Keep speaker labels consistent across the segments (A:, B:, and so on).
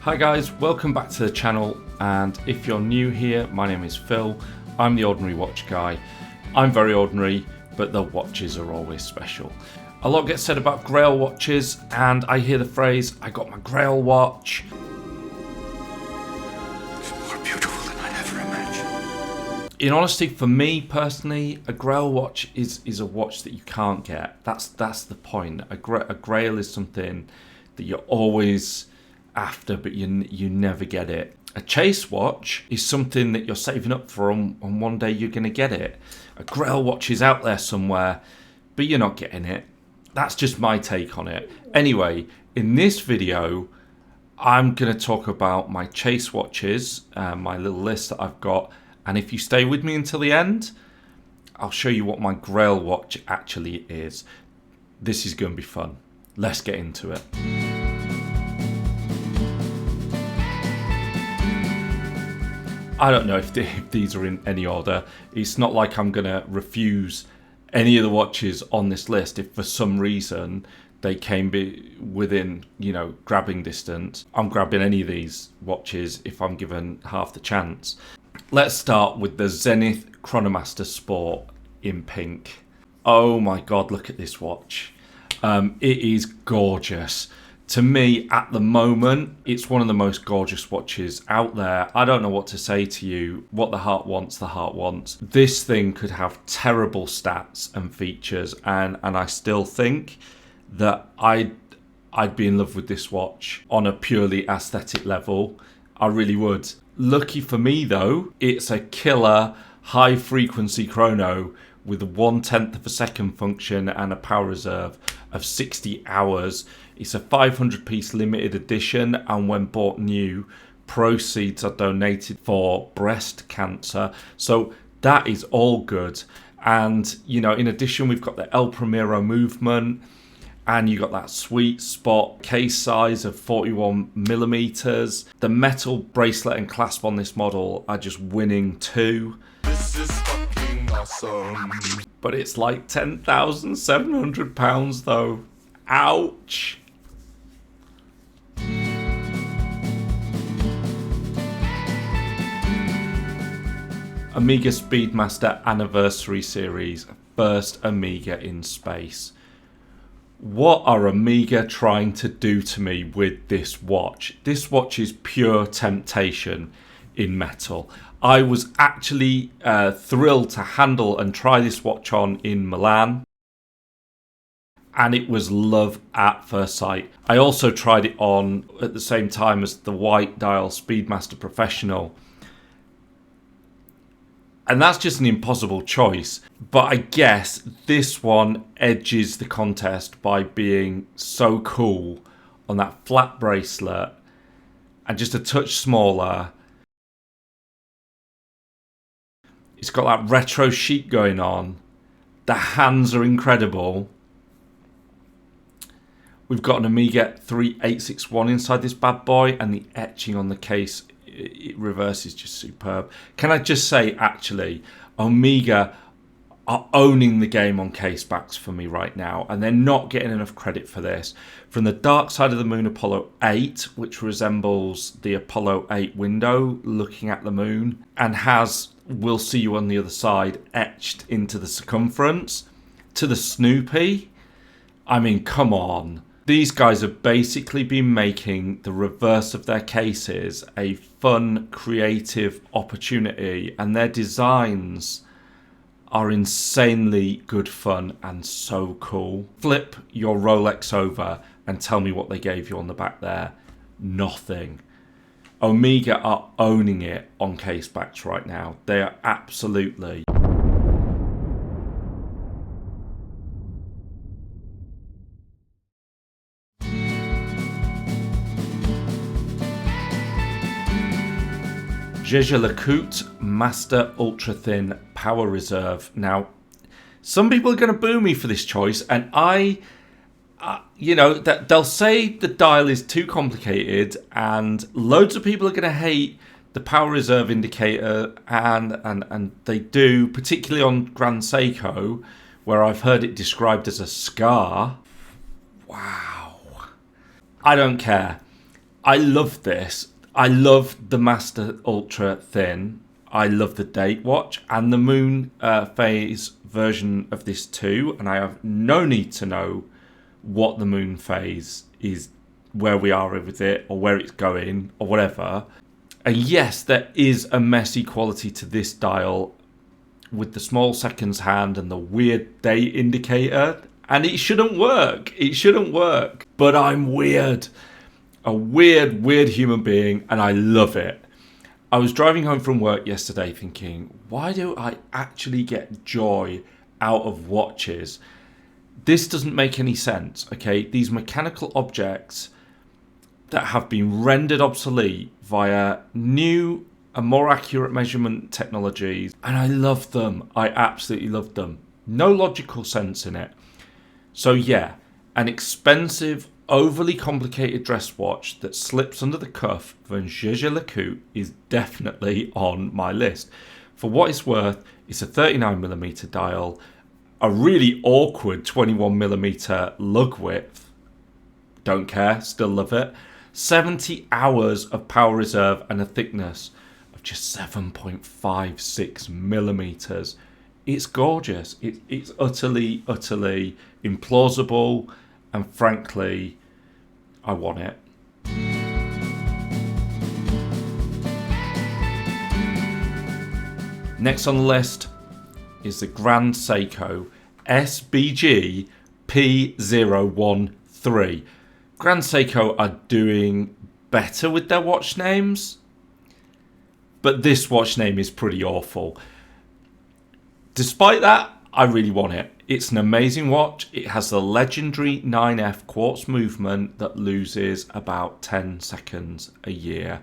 A: Hi guys, welcome back to the channel, and if you're new here, my name is Phil. I'm the Ordinary Watch Guy. I'm very ordinary, but the watches are always special. A lot gets said about Grail watches, and I hear the phrase, I got my Grail watch.
B: It's more beautiful than I'd ever imagined.
A: In honesty, for me personally, a Grail watch is a watch that you can't get. That's the point. A Grail is something that you're always after, but you never get it. A chase watch is something that you're saving up for, and one day you're going to get it. A Grail watch is out there somewhere, but you're not getting it. That's just my take on it. Anyway, in this video, I'm going to talk about my chase watches, my little list that I've got, and if you stay with me until the end, I'll show you what my Grail watch actually is. This is going to be fun. Let's get into it. I don't know if these are in any order. It's not like I'm going to refuse any of the watches on this list if for some reason they came within, grabbing distance. I'm grabbing any of these watches if I'm given half the chance. Let's start with the Zenith Chronomaster Sport in pink. Oh my God, look at this watch. It is gorgeous. To me, at the moment, it's one of the most gorgeous watches out there. I don't know what to say to you. What the heart wants, the heart wants. This thing could have terrible stats and features, and I still think that I'd be in love with this watch on a purely aesthetic level. I really would. Lucky for me, though, it's a killer high-frequency chrono with a 1/10 of a second function and a power reserve of 60 hours. It's a 500-piece limited edition, and when bought new, proceeds are donated for breast cancer. So that is all good. And, in addition, we've got the El Primero movement, and you got that sweet spot case size of 41 millimeters. The metal bracelet and clasp on this model are just winning too.
B: This is fucking awesome.
A: But it's like £10,700 though. Ouch. Omega Speedmaster Anniversary Series, first Omega in space. What are Omega trying to do to me with this watch? This watch is pure temptation in metal. I was actually thrilled to handle and try this watch on in Milan, and it was love at first sight. I also tried it on at the same time as the white dial Speedmaster Professional, and that's just an impossible choice. But I guess this one edges the contest by being so cool on that flat bracelet and just a touch smaller. It's got that retro chic going on. The hands are incredible. We've got an Omega 3861 inside this bad boy, and the etching on the case, reverse is just superb. Can I just say, actually, Omega are owning the game on case backs for me right now, and they're not getting enough credit for this. From the dark side of the moon, Apollo 8, which resembles the Apollo 8 window looking at the moon, and has "We'll see you on the other side" etched into the circumference, to the Snoopy. I mean, come on. These guys have basically been making the reverse of their cases a fun, creative opportunity, and their designs are insanely good fun and so cool. Flip your Rolex over and tell me what they gave you on the back there. Nothing. Omega are owning it on case backs right now. They are absolutely. Jaeger LeCoultre Master Ultra Thin Power Reserve. Now, some people are going to boo me for this choice, and that they'll say the dial is too complicated, and loads of people are going to hate the power reserve indicator, and they do, particularly on Grand Seiko, where I've heard it described as a scar. Wow. I don't care. I love this. I love the Master Ultra Thin. I love the date watch and the moon phase version of this too. And I have no need to know what the moon phase is, where we are with it or where it's going or whatever. And yes, there is a messy quality to this dial with the small seconds hand and the weird date indicator. And it shouldn't work. It shouldn't work. But I'm weird. A weird human being, and I love it. I was driving home from work yesterday thinking, why do I actually get joy out of watches? This doesn't make any sense, okay? These mechanical objects that have been rendered obsolete via new and more accurate measurement technologies, and I love them. I absolutely love them. No logical sense in it. So yeah, an expensive, overly complicated dress watch that slips under the cuff from Jaeger LeCoultre is definitely on my list. For what it's worth, it's a 39mm dial, a really awkward 21mm lug width. Don't care, still love it. 70 hours of power reserve and a thickness of just 7.56mm. It's gorgeous. It's utterly implausible, and frankly, I want it. Next on the list is the Grand Seiko SBGP013. Grand Seiko are doing better with their watch names, but this watch name is pretty awful. Despite that, I really want it. It's an amazing watch. It has the legendary 9F quartz movement that loses about 10 seconds a year.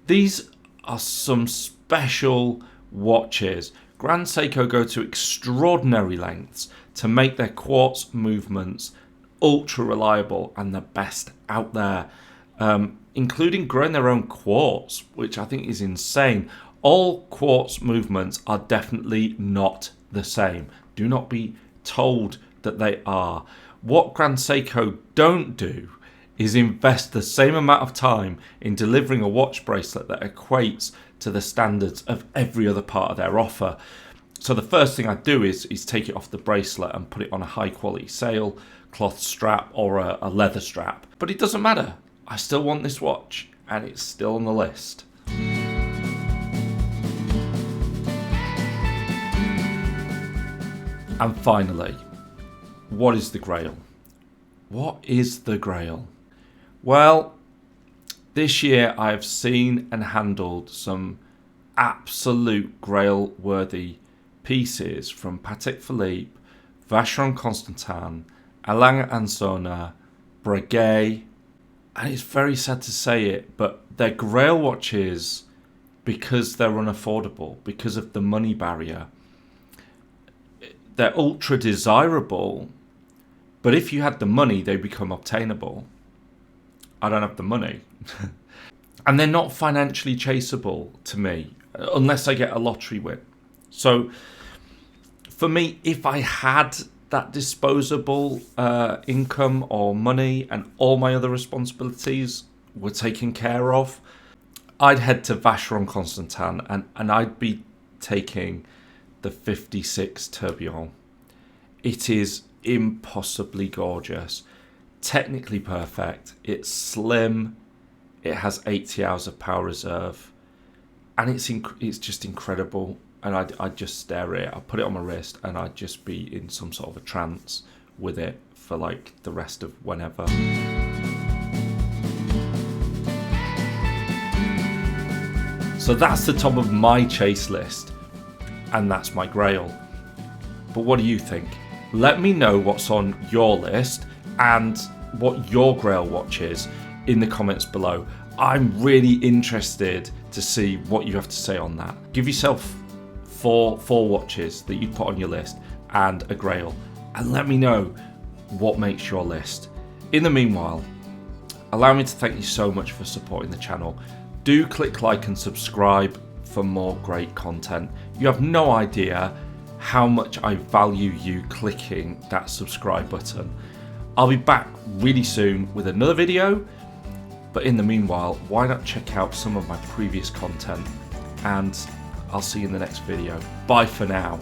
A: These are some special watches. Grand Seiko go to extraordinary lengths to make their quartz movements ultra reliable and the best out there, including growing their own quartz, which I think is insane. All quartz movements are definitely not the same. Do not be told that they are. What Grand Seiko don't do is invest the same amount of time in delivering a watch bracelet that equates to the standards of every other part of their offer. So the first thing I do is take it off the bracelet and put it on a high quality sail cloth strap or a leather strap. But it doesn't matter. I still want this watch and it's still on the list. And finally, what is the Grail? What is the Grail? Well, this year I have seen and handled some absolute Grail-worthy pieces from Patek Philippe, Vacheron Constantin, Alain & Sonner, Breguet, and it's very sad to say it, but they're Grail watches because they're unaffordable, because of the money barrier. They're ultra desirable, but if you had the money, they become obtainable. I don't have the money. And they're not financially chaseable to me, unless I get a lottery win. So, for me, if I had that disposable income or money and all my other responsibilities were taken care of, I'd head to Vacheron Constantin and I'd be taking the 56 Tourbillon. It is impossibly gorgeous, technically perfect, it's slim, it has 80 hours of power reserve, and it's just incredible. And I'd just stare at it. I'd put it on my wrist and I'd just be in some sort of a trance with it for like the rest of whenever. So that's the top of my chase list. And that's my Grail. But what do you think? Let me know what's on your list and what your Grail watch is in the comments below. I'm really interested to see what you have to say on that. Give yourself four watches that you'd put on your list and a Grail, and let me know what makes your list. In the meanwhile, allow me to thank you so much for supporting the channel. Do click like and subscribe for more great content. You have no idea how much I value you clicking that subscribe button. I'll be back really soon with another video. But in the meanwhile, why not check out some of my previous content, and I'll see you in the next video. Bye for now.